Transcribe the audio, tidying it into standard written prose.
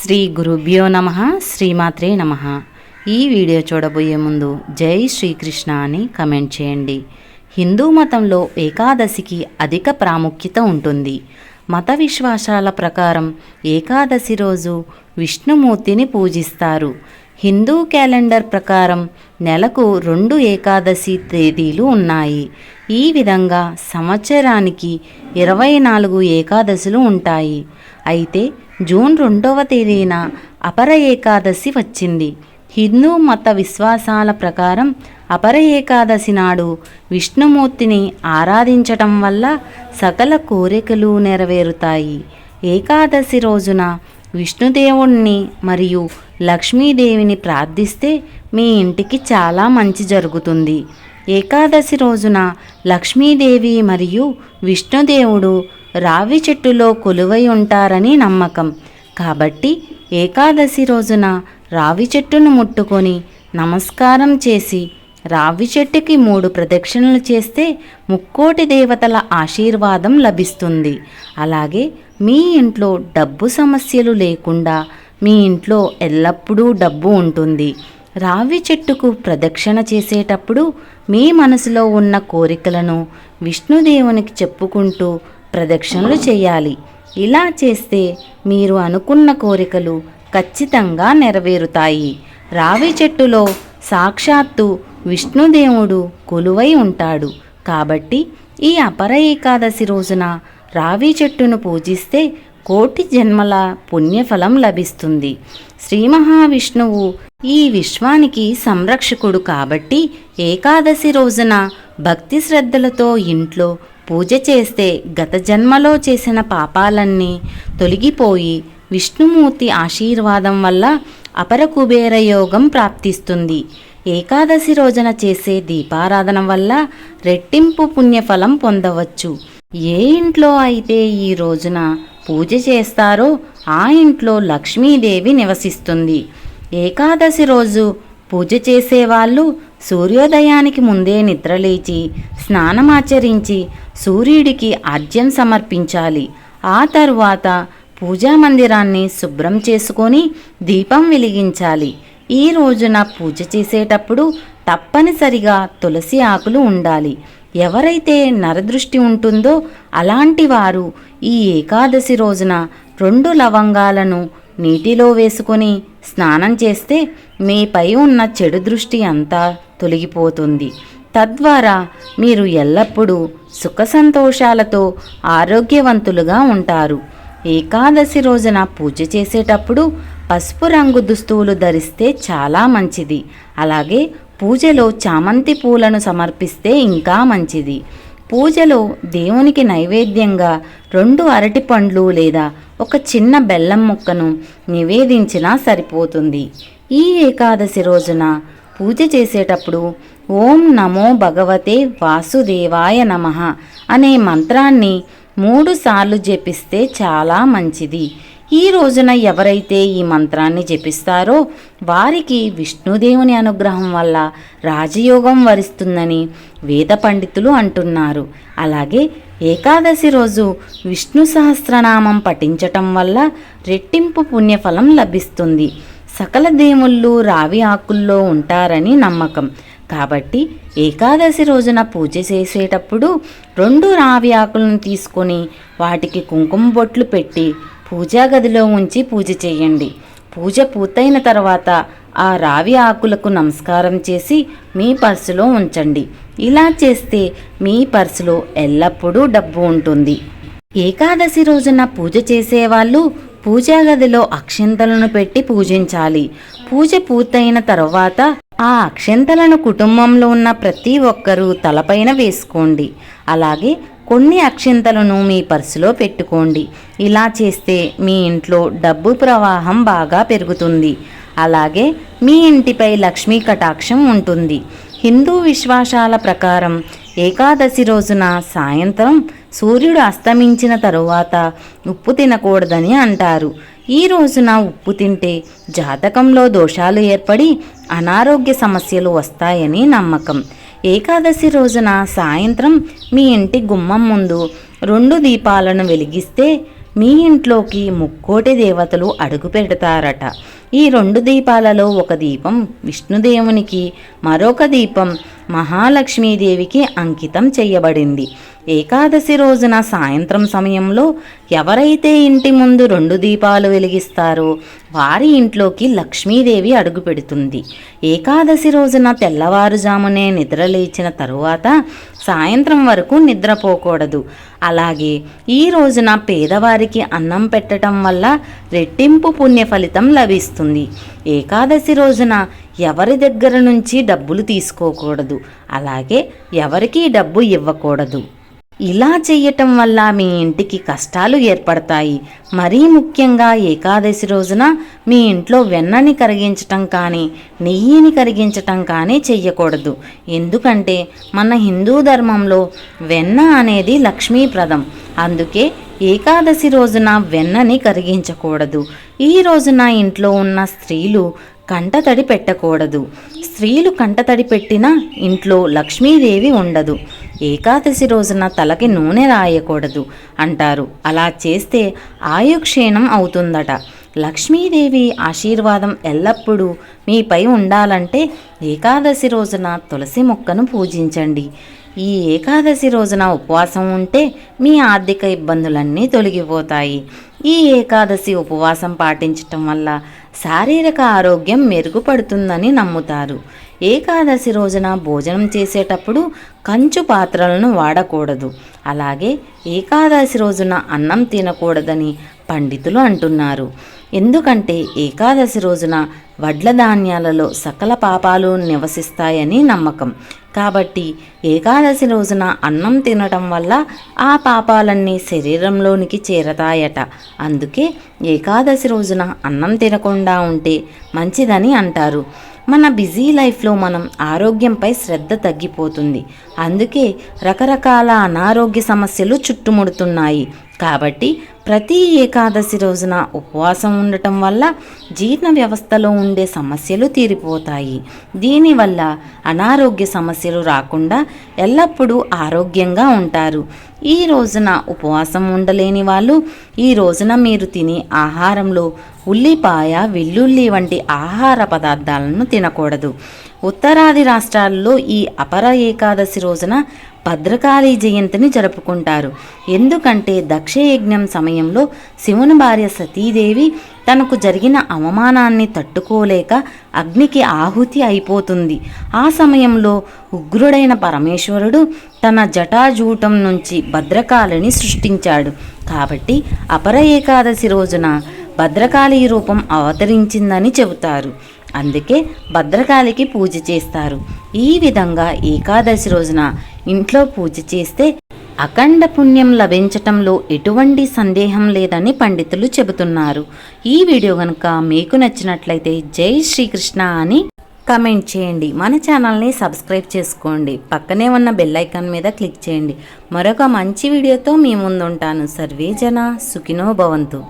శ్రీ గురుభ్యో నమః. శ్రీమాత్రే నమః. ఈ వీడియో చూడబోయే ముందు జై శ్రీకృష్ణ అని కమెంట్ చేయండి. హిందూ మతంలో ఏకాదశికి అధిక ప్రాముఖ్యత ఉంటుంది. మత విశ్వాసాల ప్రకారం ఏకాదశి రోజు విష్ణుమూర్తిని పూజిస్తారు. హిందూ క్యాలెండర్ ప్రకారం నెలకు 2 ఏకాదశి తేదీలు ఉన్నాయి. ఈ విధంగా సంవత్సరానికి 24 ఏకాదశులు ఉంటాయి. అయితే జూన్ 2వ తేదీన అపర ఏకాదశి వచ్చింది. హిందూ మత విశ్వాసాల ప్రకారం అపర ఏకాదశి నాడు విష్ణుమూర్తిని ఆరాధించటం వల్ల సకల కోరికలు నెరవేరుతాయి. ఏకాదశి రోజున విష్ణుదేవుణ్ణి మరియు లక్ష్మీదేవిని ప్రార్థిస్తే మీ ఇంటికి చాలా మంచి జరుగుతుంది. ఏకాదశి రోజున లక్ష్మీదేవి మరియు విష్ణుదేవుడు రావి చెట్టులో కొలువై ఉంటారని నమ్మకం. కాబట్టి ఏకాదశి రోజున రావి చెట్టును ముట్టుకొని నమస్కారం చేసి రావి చెట్టుకి 3 ప్రదక్షిణలు చేస్తే ముక్కోటి దేవతల ఆశీర్వాదం లభిస్తుంది. అలాగే మీ ఇంట్లో డబ్బు సమస్యలు లేకుండా మీ ఇంట్లో ఎల్లప్పుడూ డబ్బు ఉంటుంది. రావి చెట్టుకు ప్రదక్షిణ చేసేటప్పుడు మీ మనసులో ఉన్న కోరికలను విష్ణుదేవునికి చెప్పుకుంటూ ప్రదక్షిణలు చేయాలి. ఇలా చేస్తే మీరు అనుకున్న కోరికలు ఖచ్చితంగా నెరవేరుతాయి. రావి చెట్టులో సాక్షాత్తు విష్ణుదేవుడు కొలువై ఉంటాడు. కాబట్టి ఈ అపర ఏకాదశి రోజున రావి చెట్టును పూజిస్తే కోటి జన్మల పుణ్యఫలం లభిస్తుంది. శ్రీ మహావిష్ణువు ఈ విశ్వానికి సంరక్షకుడు. కాబట్టి ఏకాదశి రోజున భక్తి శ్రద్ధలతో ఇంట్లో పూజ చేస్తే గత జన్మలో చేసిన పాపాలన్నీ తొలగిపోయి విష్ణుమూర్తి ఆశీర్వాదం వల్ల అపర కుబేర యోగం ప్రాప్తిస్తుంది. ఏకాదశి రోజున చేసే దీపారాధన వల్ల రెట్టింపు పుణ్యఫలం పొందవచ్చు. ఏ ఇంట్లో అయితే ఈ రోజున పూజ చేస్తారో ఆ ఇంట్లో లక్ష్మీదేవి నివసిస్తుంది. ఏకాదశి రోజు పూజ చేసేవాళ్ళు సూర్యోదయానికి ముందే నిద్రలేచి స్నానమాచరించి సూర్యుడికి అర్ఘ్యం సమర్పించాలి. ఆ తరువాత పూజా మందిరాన్ని శుభ్రం చేసుకొని దీపం వెలిగించాలి. ఈ రోజున పూజ చేసేటప్పుడు తప్పనిసరిగా తులసి ఆకులు ఉండాలి. ఎవరైతే నరదృష్టి ఉంటుందో అలాంటి వారు ఈ ఏకాదశి రోజున 2 లవంగాలను నీటిలో వేసుకొని స్నానం చేస్తే మీపై ఉన్న చెడు దృష్టి అంతా తొలగిపోతుంది. తద్వారా మీరు ఎల్లప్పుడూ సుఖ సంతోషాలతో ఆరోగ్యవంతులుగా ఉంటారు. ఏకాదశి రోజున పూజ చేసేటప్పుడు పసుపు రంగు దుస్తువులు ధరిస్తే చాలా మంచిది. అలాగే పూజలో చామంతి పూలను సమర్పిస్తే ఇంకా మంచిది. పూజలో దేవునికి నైవేద్యంగా 2 అరటి పండ్లు లేదా ఒక చిన్న బెల్లం ముక్కను నివేదించినా సరిపోతుంది. ఈ ఏకాదశి రోజున పూజ చేసేటప్పుడు ఓం నమో భగవతే వాసుదేవాయ నమః అనే మంత్రాన్ని 3 సార్లు జపిస్తే చాలా మంచిది. ఈ రోజున ఎవరైతే ఈ మంత్రాన్ని జపిస్తారో వారికి విష్ణుదేవుని అనుగ్రహం వల్ల రాజయోగం వరిస్తుందని వేద పండితులు అంటున్నారు. అలాగే ఏకాదశి రోజు విష్ణు సహస్రనామం పఠించటం వల్ల రెట్టింపు పుణ్యఫలం లభిస్తుంది. సకల దేవుళ్ళు రావి ఆకుల్లో ఉంటారని నమ్మకం. కాబట్టి ఏకాదశి రోజున పూజ చేసేటప్పుడు 2 రావి ఆకులను తీసుకొని వాటికి కుంకుమ బొట్లు పెట్టి పూజా గదిలో ఉంచి పూజ చేయండి. పూజ పూర్తయిన తర్వాత ఆ రావి ఆకులకు నమస్కారం చేసి మీ పర్సులో ఉంచండి. ఇలా చేస్తే మీ పర్సులో ఎల్లప్పుడూ డబ్బు ఉంటుంది. ఏకాదశి రోజున పూజ చేసేవాళ్ళు పూజా గదిలో అక్షింతలను పెట్టి పూజించాలి. పూజ పూర్తయిన తర్వాత ఆ అక్షింతలను కుటుంబంలో ఉన్న ప్రతి ఒక్కరూ తలపైన వేసుకోండి. అలాగే కొన్ని అక్షింతలను మీ పర్సులో పెట్టుకోండి. ఇలా చేస్తే మీ ఇంట్లో డబ్బు ప్రవాహం బాగా పెరుగుతుంది. అలాగే మీ ఇంటిపై లక్ష్మీ కటాక్షం ఉంటుంది. హిందూ విశ్వాసాల ప్రకారం ఏకాదశి రోజున సాయంత్రం సూర్యుడు అస్తమించిన తరువాత ఉప్పు తినకూడదని అంటారు. ఈ రోజున ఉప్పు తింటే జాతకంలో దోషాలు ఏర్పడి అనారోగ్య సమస్యలు వస్తాయని నమ్మకం. ఏకాదశి రోజున సాయంత్రం మీ ఇంటి గుమ్మం ముందు 2 దీపాలను వెలిగిస్తే మీ ఇంట్లోకి ముక్కోటి దేవతలు అడుగు పెడతారట. ఈ 2 దీపాలలో ఒక దీపం విష్ణుదేవునికి, మరొక దీపం మహాలక్ష్మీదేవికి అంకితం చేయబడింది. ఏకాదశి రోజున సాయంత్రం సమయంలో ఎవరైతే ఇంటి ముందు 2 దీపాలు వెలిగిస్తారో వారి ఇంట్లోకి లక్ష్మీదేవి అడుగు పెడుతుంది. ఏకాదశి రోజున తెల్లవారుజామునే నిద్రలేచిన తరువాత సాయంత్రం వరకు నిద్రపోకూడదు. అలాగే ఈ రోజున పేదవారికి అన్నం పెట్టడం వల్ల రెట్టింపు పుణ్య ఫలితం లభిస్తుంది. ఏకాదశి రోజున ఎవరి దగ్గర నుంచి డబ్బులు తీసుకోకూడదు, అలాగే ఎవరికీ డబ్బు ఇవ్వకూడదు. ఇలా చేయటం వల్ల మీ ఇంటికి కష్టాలు ఏర్పడతాయి. మరీ ముఖ్యంగా ఏకాదశి రోజున మీ ఇంట్లో వెన్నని కరిగించటం కానీ నెయ్యిని కరిగించటం కానీ చెయ్యకూడదు. ఎందుకంటే మన హిందూ ధర్మంలో వెన్న అనేది లక్ష్మీప్రదం. అందుకే ఏకాదశి రోజున వెన్నని కరిగించకూడదు. ఈ రోజున ఇంట్లో ఉన్న స్త్రీలు కంటతడి పెట్టకూడదు. స్త్రీలు కంటతడి పెట్టినా ఇంట్లో లక్ష్మీదేవి ఉండదు. ఏకాదశి రోజున తలకి నూనె రాయకూడదు అంటారు. అలా చేస్తే ఆయుక్షీణం అవుతుందట. లక్ష్మీదేవి ఆశీర్వాదం ఎల్లప్పుడూ మీపై ఉండాలంటే ఏకాదశి రోజున తులసి మొక్కను పూజించండి. ఈ ఏకాదశి రోజున ఉపవాసం ఉంటే మీ ఆర్థిక ఇబ్బందులన్నీ తొలగిపోతాయి. ఈ ఏకాదశి ఉపవాసం పాటించటం వల్ల శారీరక ఆరోగ్యం మెరుగుపడుతుందని నమ్ముతారు. ఏకాదశి రోజున భోజనం చేసేటప్పుడు కంచు పాత్రలను వాడకూడదు. అలాగే ఏకాదశి రోజున అన్నం తినకూడదని పండితులు అంటున్నారు. ఎందుకంటే ఏకాదశి రోజున వడ్ల ధాన్యాలలో సకల పాపాలు నివసిస్తాయని నమ్మకం. కాబట్టి ఏకాదశి రోజున అన్నం తినటం వల్ల ఆ పాపాలన్నీ శరీరంలోనికి చేరతాయట. అందుకే ఏకాదశి రోజున అన్నం తినకుండా ఉంటే మంచిదని అంటారు. మన బిజీ లైఫ్లో మనం ఆరోగ్యంపై శ్రద్ధ తగ్గిపోతుంది. అందుకే రకరకాల అనారోగ్య సమస్యలు చుట్టుముడుతున్నాయి. కాబట్టి ప్రతి ఏకాదశి రోజున ఉపవాసం ఉండటం వల్ల జీర్ణ వ్యవస్థలో ఉండే సమస్యలు తీరిపోతాయి. దీనివల్ల అనారోగ్య సమస్యలు రాకుండా ఎల్లప్పుడూ ఆరోగ్యంగా ఉంటారు. ఈ రోజున ఉపవాసం ఉండలేని వాళ్ళు ఈ రోజున మీరు తినే ఆహారంలో ఉల్లిపాయ, వెల్లుల్లి వంటి ఆహార పదార్థాలను తినకూడదు. ఉత్తరాది రాష్ట్రాల్లో ఈ అపర ఏకాదశి రోజున భద్రకాళి జయంతిని జరుపుకుంటారు. ఎందుకంటే దక్షయజ్ఞం సమయంలో శివుని భార్య సతీదేవి తనకు జరిగిన అవమానాన్ని తట్టుకోలేక అగ్నికి ఆహుతి అయిపోతుంది. ఆ సమయంలో ఉగ్రుడైన పరమేశ్వరుడు తన జటాజూటం నుంచి భద్రకాళిని సృష్టించాడు. కాబట్టి అపర ఏకాదశి రోజున భద్రకాళి రూపం అవతరించిందని చెబుతారు. అందుకే భద్రకాళికి పూజ చేస్తారు. ఈ విధంగా ఏకాదశి రోజున ఇంట్లో పూజ చేస్తే అఖండ పుణ్యం లభించటంలో ఎటువంటి సందేహం లేదని పండితులు చెబుతున్నారు. ఈ వీడియో కనుక మీకు నచ్చినట్లయితే జై శ్రీకృష్ణ అని కమెంట్ చేయండి. మన ఛానల్ని సబ్స్క్రైబ్ చేసుకోండి. పక్కనే ఉన్న బెల్ ఐకాన్ మీద క్లిక్ చేయండి. మరొక మంచి వీడియోతో మీ ముందుంటాను. సర్వే జన సుఖినో భవంతు.